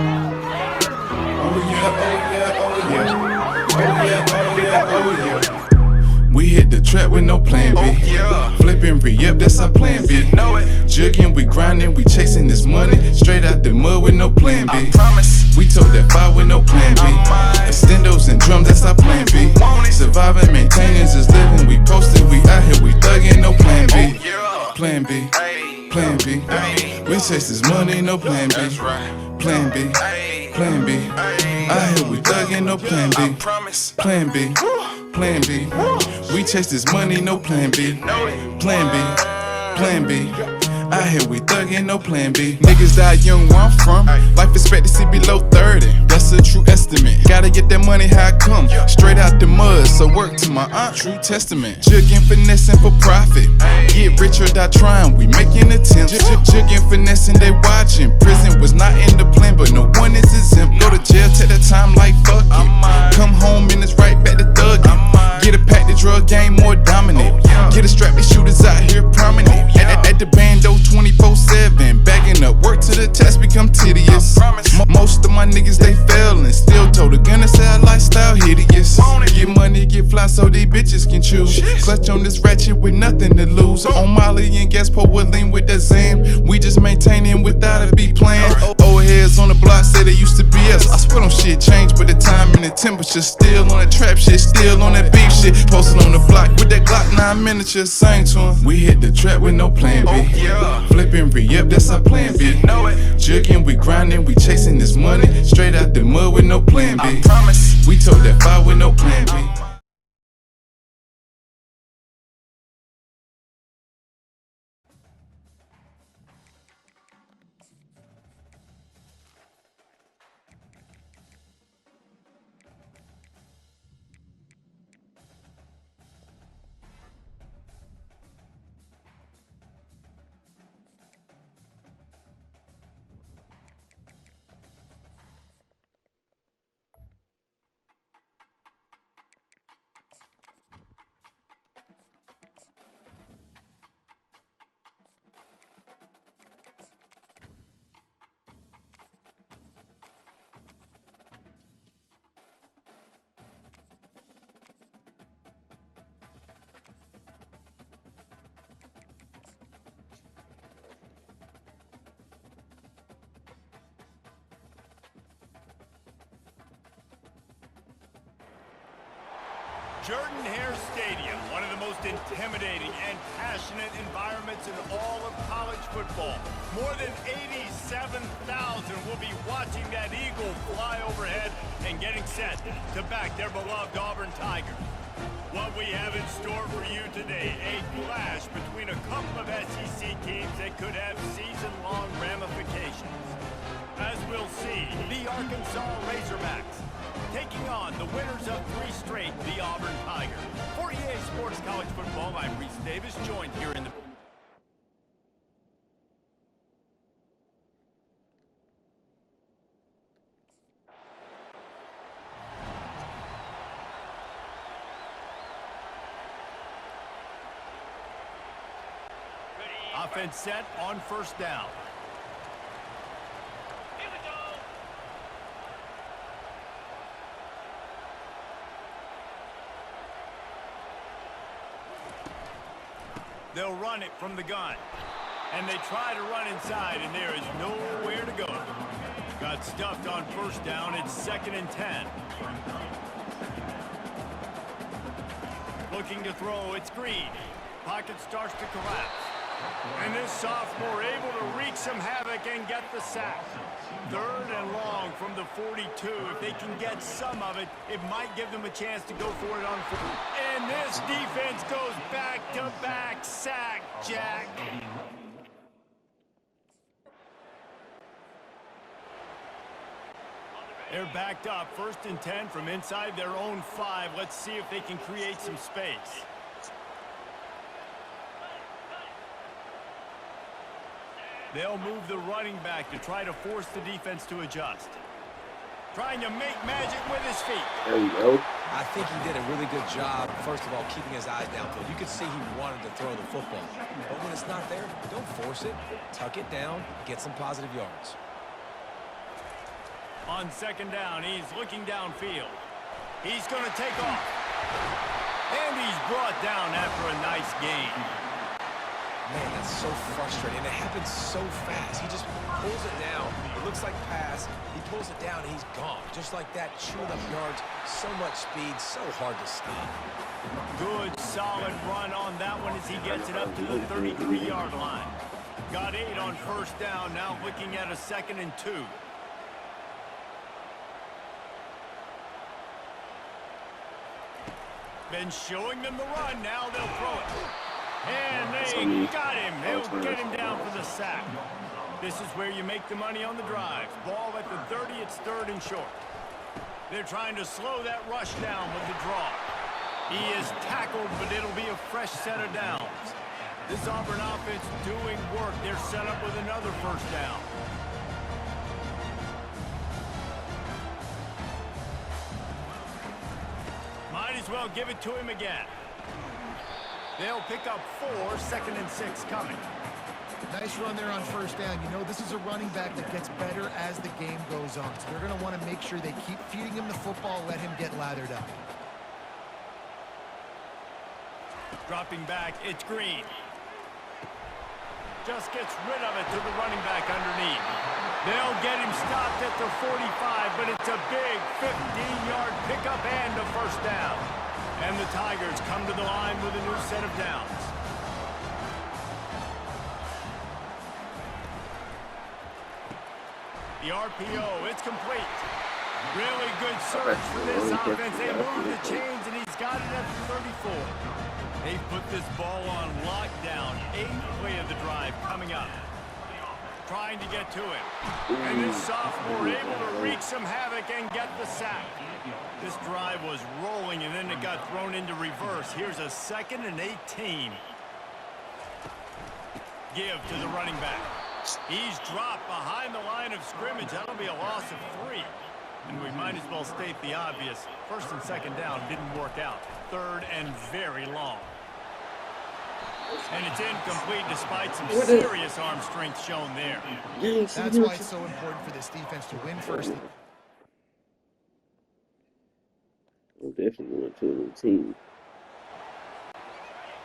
Oh yeah, oh yeah, oh yeah. Oh yeah, oh yeah, oh yeah. We hit the trap with no plan B. Oh yeah. Flipping re-up, that's our plan B. You know it. Jugging, we grinding, we chasing this money. Straight out the mud with no plan B. I promise. We told that fire with no plan B. Extendos and drums, that's our plan B. Surviving, maintaining, just living. We posted, we out here, we thugging, no plan B. Plan B, plan B. We chase this money, no plan B. Plan B, plan B. Out here, we thugging, no plan B. Plan B, plan B. We chase this money, no plan B. Plan B, plan B. Out here we thuggin', no plan B. Niggas die young where I'm from. Life expectancy below 30. That's a true estimate. Gotta get that money how it come. Straight out the mud, so work to my aunt. True testament. Juggin', finessing for profit. Get rich or die trying, we making attempts. Juggin', finessing, they watching. Prison was not in the plan, but no one is exempt. Go to jail, take that time like fuck it. Come home and it's right back to thuggin'. Get a pack, the drug game more dominant. Get a strap, the shooters out here prominent. At the bando 24/7, bagging up work till the test become tedious. Most of my niggas they failin', still told the gunner say our lifestyle hideous. Get money, get fly so these bitches can choose. Clutch on this ratchet with nothing to lose. On Molly and Gaspo with lean with that Zan. We just maintaining without a B plan. Old heads on the block say they used to be us. I swear on shit changed, but the time and the temperature still on that trap shit, still on that beef shit. Posted on the block with that Glock 9 miniature, sang to him. We hit the trap with no plan B. Flipping re-up, that's our plan B. Jugging, we grinding, we chasing this money. Straight out the mud with no plan B. We told that fire with no plan B. Jordan-Hare Stadium, one of the most intimidating and passionate environments in all of college football. More than 87,000 will be watching that eagle fly overhead and getting set to back their beloved Auburn Tigers. What we have in store for you today, a clash between a couple of SEC teams that could have season-long ramifications. As we'll see, the Arkansas Razorbacks taking on the winners of 3 straight, the Auburn Tigers. For EA Sports College Football, I'm Reese Davis, joined here in the... Offense set on first down. They'll run it from the gun. And they try to run inside, and there is nowhere to go. Got stuffed on first down. It's 2nd and 10. Looking to throw. It's Green. Pocket starts to collapse. And this sophomore able to wreak some havoc and get the sack. 3rd and long from the 42. If they can get some of it, it might give them a chance to go for it on 4. And this defense goes back-to-back sack, Jack. They're backed up. 1st and 10 from inside their own 5. Let's see if they can create some space. They'll move the running back to try to force the defense to adjust. Trying to make magic with his feet. There you go. I think he did a really good job, first of all, keeping his eyes downfield. You could see he wanted to throw the football. But when it's not there, don't force it. Tuck it down, get some positive yards. On second down, he's looking downfield. He's going to take off. And he's brought down after a nice gain. Man, that's so frustrating. It happens so fast. He just pulls it down. It looks like pass. He pulls it down, and he's gone. Just like that, chewing up yards. So much speed, so hard to stop. Good, solid run on that one as he gets it up to the 33-yard line. Got 8 on first down, now looking at a 2nd and 2. Been showing them the run, now they'll throw it. And they got him. They'll get him down for the sack. This is where you make the money on the drive. Ball at the 30, it's 3rd and short. They're trying to slow that rush down with the draw. He is tackled, but it'll be a fresh set of downs. This Auburn offense doing work. They're set up with another first down. Might as well give it to him again. They'll pick up 4, 2nd and 6 coming. Nice run there on first down. You know, this is a running back that gets better as the game goes on. So they're going to want to make sure they keep feeding him the football, let him get lathered up. Dropping back, it's Green. Just gets rid of it to the running back underneath. They'll get him stopped at the 45, but it's a big 15-yard pickup and a first down. And the Tigers come to the line with a new set of downs. The RPO, it's complete. Really good search for this offense. They move the chains, and he's got it at the 34. They've put this ball on lockdown. 8th play of the drive coming up. Trying to get to it. And this sophomore able to wreak some havoc and get the sack. This drive was rolling, and then it got thrown into reverse. Here's a 2nd and 18. Give to the running back. He's dropped behind the line of scrimmage. That'll be a loss of 3. And we might as well state the obvious. 1st and 2nd down didn't work out. 3rd and very long. And it's incomplete despite some serious arm strength shown there. That's why it's so important for this defense to win first. I'm definitely going to a new team.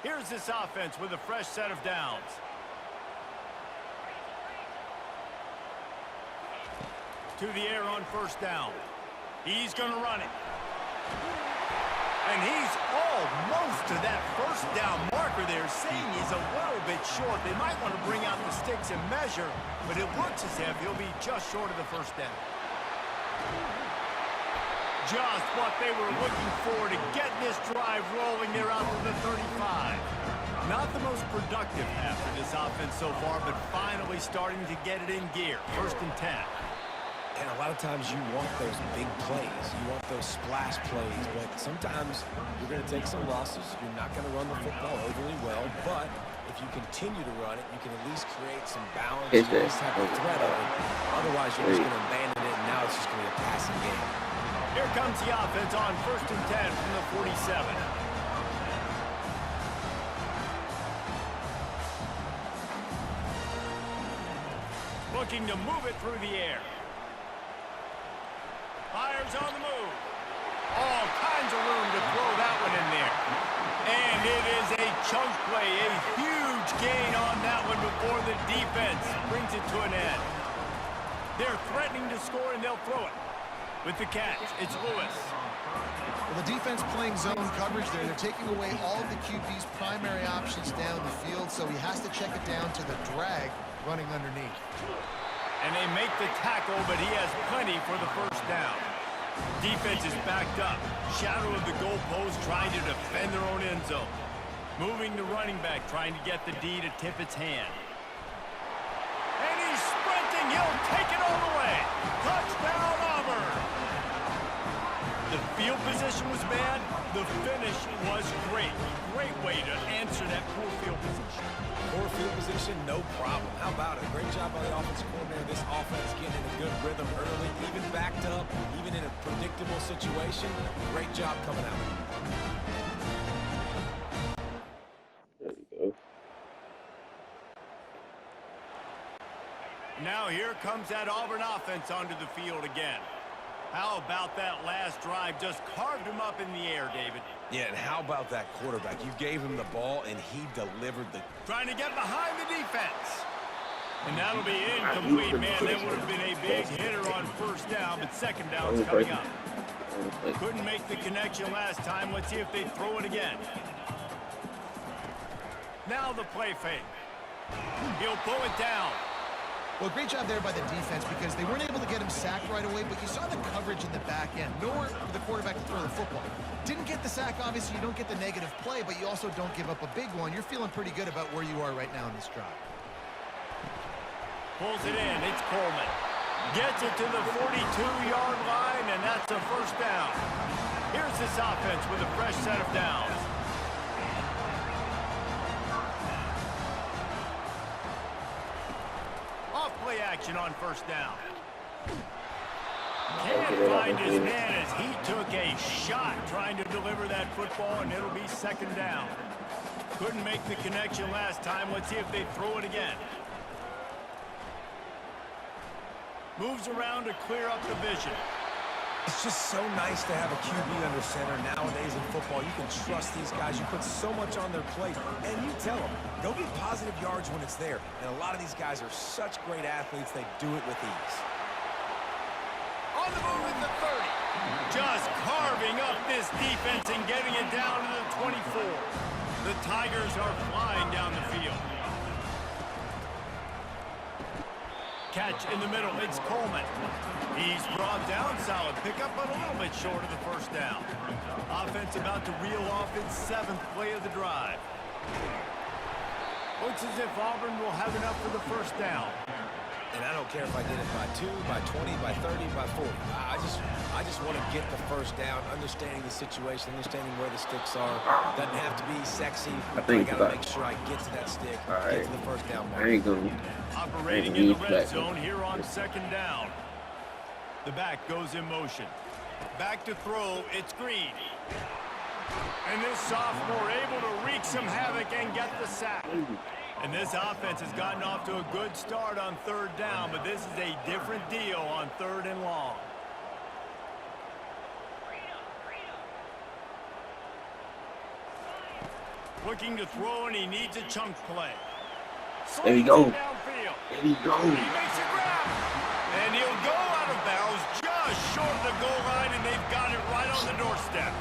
Here's this offense with a fresh set of downs. To the air on first down. He's going to run it. And he's almost to that first down marker there, saying he's a little bit short. They might want to bring out the sticks and measure, but it looks as if he'll be just short of the first down. Just what they were looking for to get this drive rolling there out to the 35. Not the most productive half of this offense so far, but finally starting to get it in gear. 1st and 10. And a lot of times you want those big plays. You want those splash plays. But sometimes you're going to take some losses. You're not going to run the football overly well. But if you continue to run it, you can at least create some balance. You at least have the threat of it. Otherwise, you're just going to abandon it, and now it's just going to be a passing game. Here comes the offense on 1st and 10 from the 47. Looking to move it through the air. Fires on the move. All kinds of room to throw that one in there. And it is a chunk play, a huge gain on that one before the defense brings it to an end. They're threatening to score, and they'll throw it. With the catch, it's Lewis. Well, the defense playing zone coverage there. They're taking away all of the QB's primary options down the field, so he has to check it down to the drag running underneath. And they make the tackle, but he has plenty for the first down. Defense is backed up. Shadow of the goalpost trying to defend their own end zone. Moving the running back, trying to get the D to tip its hand. And he's sprinting. He'll take it all the way. Touchdown, Auburn. The field position was bad. The finish was great. Great way to answer that poor field position. Poor field position, no problem. How about it? Great job by the offensive coordinator. This offense getting in a good rhythm early, even backed up, even in a predictable situation. Great job coming out. There you go. Now here comes that Auburn offense onto the field again. How about that last drive? Just carved him up in the air, David. Yeah, and how about that quarterback? You gave him the ball, and he delivered the... Trying to get behind the defense. And that'll be incomplete, man. That would have been a big hitter on first down, but second down's coming up. Couldn't make the connection last time. Let's see if they throw it again. Now the play fake. He'll pull it down. Well, great job there by the defense because they weren't able to get him sacked right away, but you saw the coverage in the back end. Nowhere for the quarterback to throw the football. Didn't get the sack, obviously. You don't get the negative play, but you also don't give up a big one. You're feeling pretty good about where you are right now in this drive. Pulls it in. It's Coleman. Gets it to the 42-yard line, and that's a first down. Here's this offense with a fresh set of downs. Off-play action on first down. Can't find his man as he took a shot trying to deliver that football, and it'll be second down. Couldn't make the connection last time. Let's see if they throw it again. Moves around to clear up the vision. It's just so nice to have a QB under center nowadays in football. You can trust these guys. You put so much on their plate, and you tell them, go get positive yards when it's there. And a lot of these guys are such great athletes, they do it with ease. On the move at the 30. Just carving up this defense and getting it down to the 24. The Tigers are flying down the field. Catch in the middle, it's Coleman. He's brought down, solid pickup, but a little bit short of the first down. Offense about to reel off its 7th play of the drive. Looks as if Auburn will have enough for the first down. And I don't care if I did it by 2, by 20, by 30, by 40. I just want to get the first down, understanding the situation, understanding where the sticks are. Doesn't have to be sexy. I got to make sure I get to that stick, get to the first down mark. Operating in the red zone here on second down. The back goes in motion. Back to throw, it's Green. And this sophomore able to wreak some havoc and get the sack. And this offense has gotten off to a good start on third down, but this is a different deal on third and long. Looking to throw, and he needs a chunk play. There you go. There you go. He makes a grab. And he'll go out of bounds just short of the goal line, and they've got it right on the doorstep.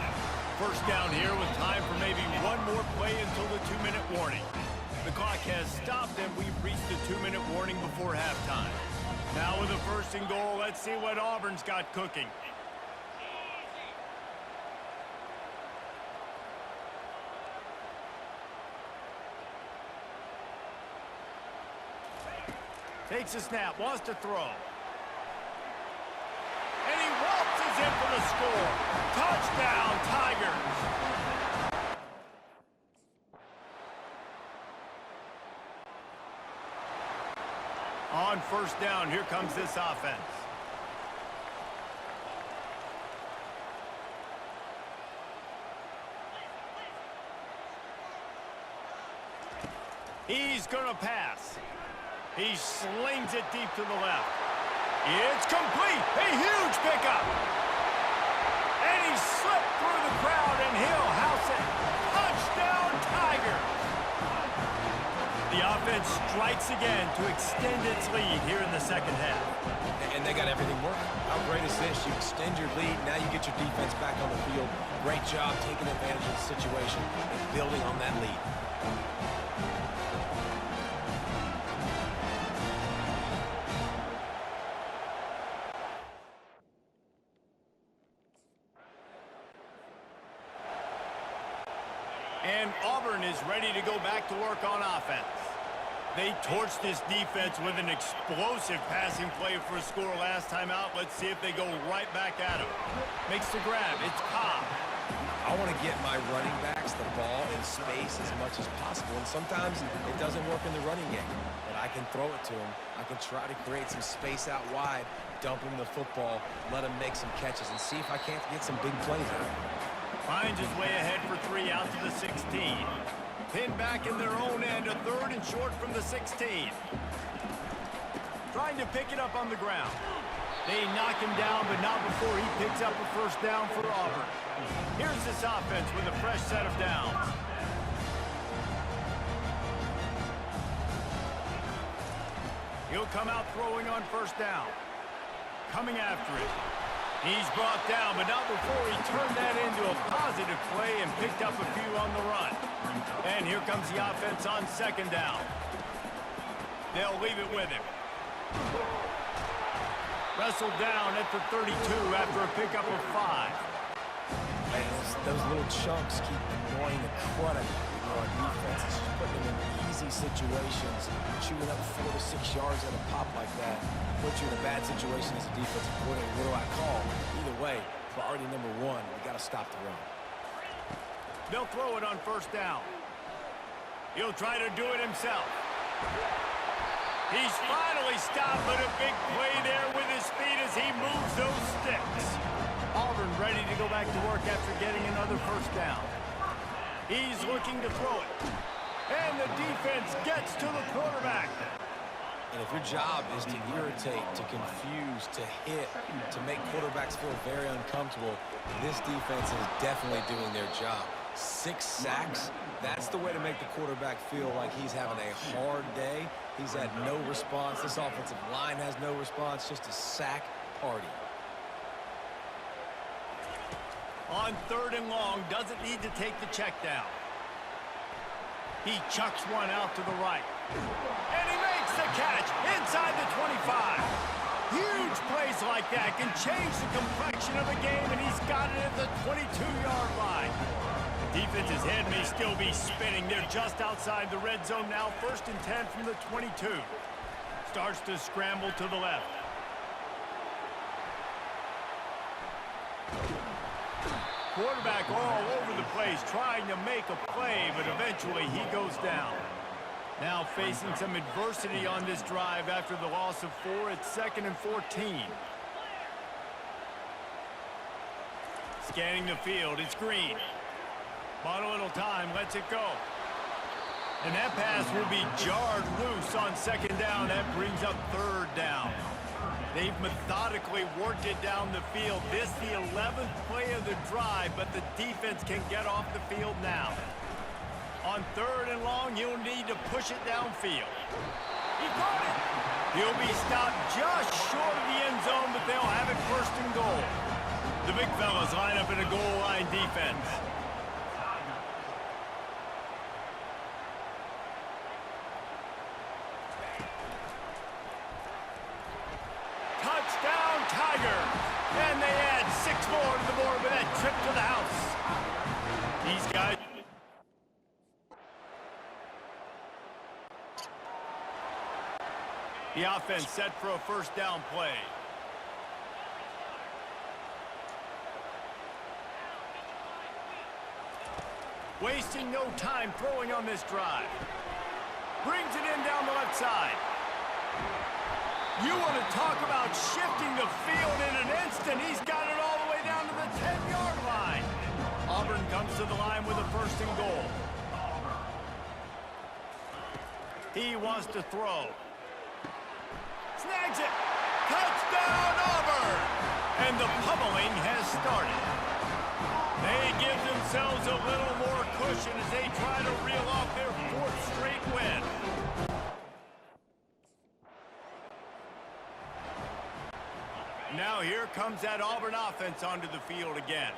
First down here with time for maybe one more play until the 2-minute warning. The clock has stopped, and we've reached the 2-minute warning before halftime. Now with a first and goal, let's see what Auburn's got cooking. Takes a snap, wants to throw. And he waltzes in for the score. Touchdown, Tigers. On first down, here comes this offense. He's going to pass. He slings it deep to the left. It's complete. A huge pickup. And he slipped through the crowd, and he'll house it. Touchdown, Tigers. The offense strikes again to extend its lead here in the second half. And they got everything working. How great is this? You extend your lead, now you get your defense back on the field. Great job taking advantage of the situation and building on that lead. And Auburn is ready to go back to work on offense. They torched this defense with an explosive passing play for a score last time out. Let's see if they go right back at him. Makes the grab. It's Cobb. I want to get my running backs the ball in space as much as possible. And sometimes it doesn't work in the running game. But I can throw it to him. I can try to create some space out wide, dump him the football, let him make some catches, and see if I can't get some big plays out of him. Finds his way ahead for 3 out to the 16. Pinned back in their own end, a third and short from the 16. trying to pick it up on the ground. They knock him down, but not before he picks up a first down for Auburn. Here's this offense with a fresh set of downs. He'll come out throwing on first down. Coming after it. He's brought down, but not before he turned that into a positive play and picked up a few on the run. And here comes the offense on second down. They'll leave it with him. Wrestled down at the 32 after a pickup of 5. Man, those little chunks keep annoying the crud out of you on defense. It's just putting them in easy situations, shooting up 4 to 6 yards at a pop like that. Puts you in a bad situation as a defensive coordinator. What do I call? Either way, priority number 1, we got to stop the run. They'll throw it on first down. He'll try to do it himself. He's finally stopped, but a big play there with his feet as he moves those sticks. Auburn ready to go back to work after getting another first down. He's looking to throw it. And the defense gets to the quarterback. And if your job is to irritate, to confuse, to hit, to make quarterbacks feel very uncomfortable, this defense is definitely doing their job. 6 sacks, that's the way to make the quarterback feel like he's having a hard day. He's had no response. This offensive line has no response, just a sack party. On 3rd and long, doesn't need to take the check down. He chucks one out to the right. And he makes the catch inside the 25. Huge plays like that can change the complexion of a game, and he's got it at the 22-yard line. The defense's head may still be spinning. They're just outside the red zone now. 1st and 10 from the 22. Starts to scramble to the left. Quarterback all over the place trying to make a play, but eventually he goes down. Now facing some adversity on this drive after the loss of 4. It's 2nd and 14. Scanning the field, it's Green. Bought a little time, lets it go. And that pass will be jarred loose on 2nd down. That brings up 3rd down. They've methodically worked it down the field. This the 11th play of the drive, but the defense can get off the field now. On 3rd and long, he'll need to push it downfield. He got it. He'll be stopped just short of the end zone, but they'll have it 1st and goal. The big fellas line up in a goal line defense. Touchdown, Tigers! And they add 6 more to the board with that trip to the house. These guys... The offense set for a 1st down play. Wasting no time throwing on this drive. Brings it in down the left side. You want to talk about shifting the field in an instant. He's got it all the way down to the 10-yard line. Auburn comes to the line with a 1st and goal. He wants to throw. Snags it. Touchdown, Auburn! And the pummeling has started. They give themselves a little more cushion as they try to reel off their 4th straight win. Now here comes that Auburn offense onto the field again.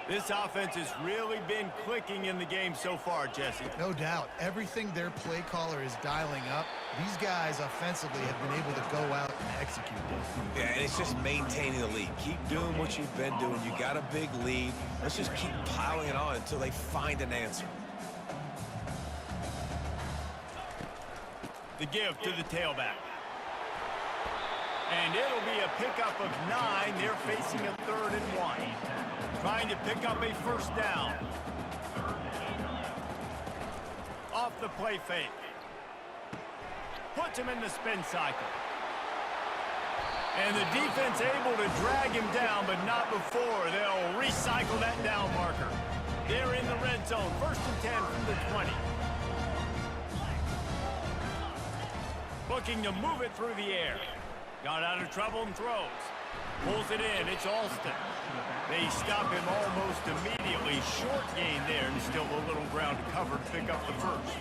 This offense has really been clicking in the game so far, Jesse. No doubt. Everything their play caller is dialing up, these guys offensively have been able to go out and execute this. Yeah, and it's just maintaining the lead. Keep doing what you've been doing. You got a big lead. Let's just keep piling it on until they find an answer. The give to the tailback. And it'll be a pickup of 9. They're facing a 3rd and 1. Trying to pick up a 1st down. Off the play fake. Puts him in the spin cycle. And the defense able to drag him down, but not before. They'll recycle that down marker. They're in the red zone. 1st and 10 from the 20. Looking to move it through the air. Got out of trouble and throws. Pulls it in. It's Alston. They stop him almost immediately. Short gain there, and still a little ground to cover to pick up the first.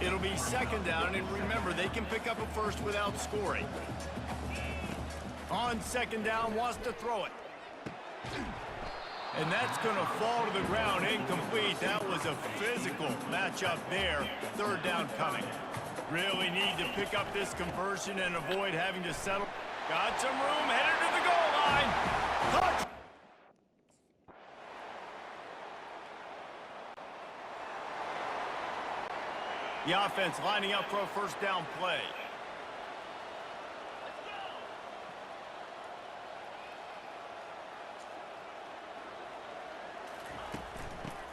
It'll be second down, and remember, they can pick up a first without scoring. On second down, wants to throw it. And that's going to fall to the ground, incomplete. That was a physical matchup there. Third down coming. Really need to pick up this conversion and avoid having to settle. Got some room, headed to the goal line. Touch! The offense lining up for a first down play.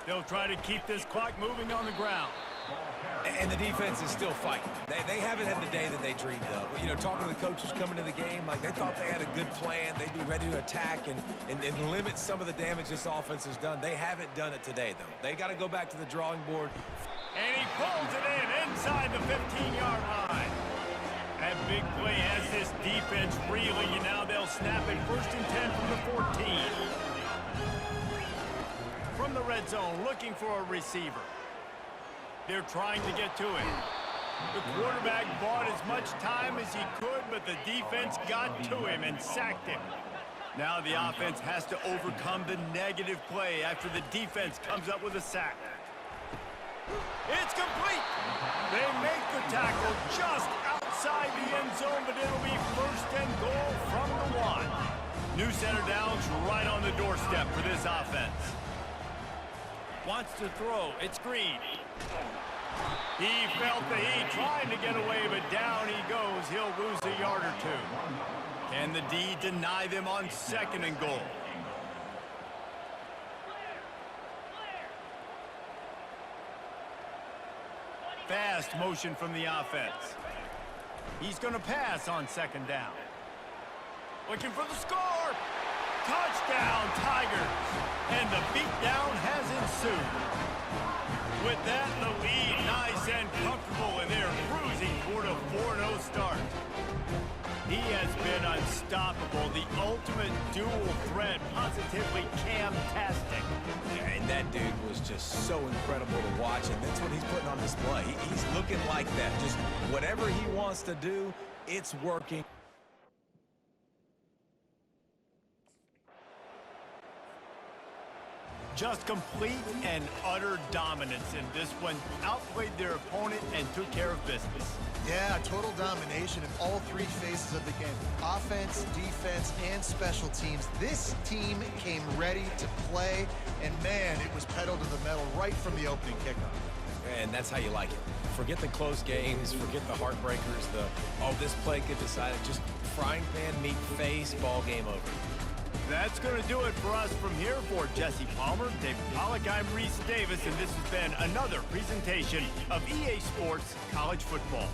They'll try to keep this clock moving on the ground. And the defense is still fighting. They haven't had the day that they dreamed of. You know, talking to the coaches coming to the game, like they thought they had a good plan. They'd be ready to attack and limit some of the damage this offense has done. They haven't done it today, though. They got to go back to the drawing board. And he pulls it in inside the 15-yard line. That big play has this defense reeling, and now they'll snap it 1st and 10 from the 14. From the red zone, looking for a receiver. They're trying to get to him. The quarterback bought as much time as he could, but the defense got to him and sacked him. Now the offense has to overcome the negative play after the defense comes up with a sack. It's complete. They make the tackle just outside the end zone, but it'll be 1st and goal from the 1. New center downs right on the doorstep for this offense. Wants to throw. It's Green. He felt the heat, trying to get away, but down he goes. He'll lose a yard or two. Can the D deny them on 2nd and goal? Fast motion from the offense. He's going to pass on 2nd down. Looking for the score. Touchdown, Tigers. And the beatdown has ensued. With that, the lead nice and comfortable, and they're cruising toward a 4-0 start. He has been unstoppable, the ultimate dual threat, positively Cam-tastic. And that dude was just so incredible to watch, and that's what he's putting on display. He's looking like that. Just whatever he wants to do, it's working. Just complete and utter dominance in this one. Outplayed their opponent and took care of business. Yeah, total domination in all 3 phases of the game. Offense, defense, and special teams. This team came ready to play, and man, it was pedal to the metal right from the opening kickoff. And that's how you like it. Forget the close games, forget the heartbreakers, this play could decide it. Just frying pan, meat face, ball game over. That's going to do it for us from here. For Jesse Palmer, David Pollack, I'm Reese Davis, and this has been another presentation of EA Sports College Football.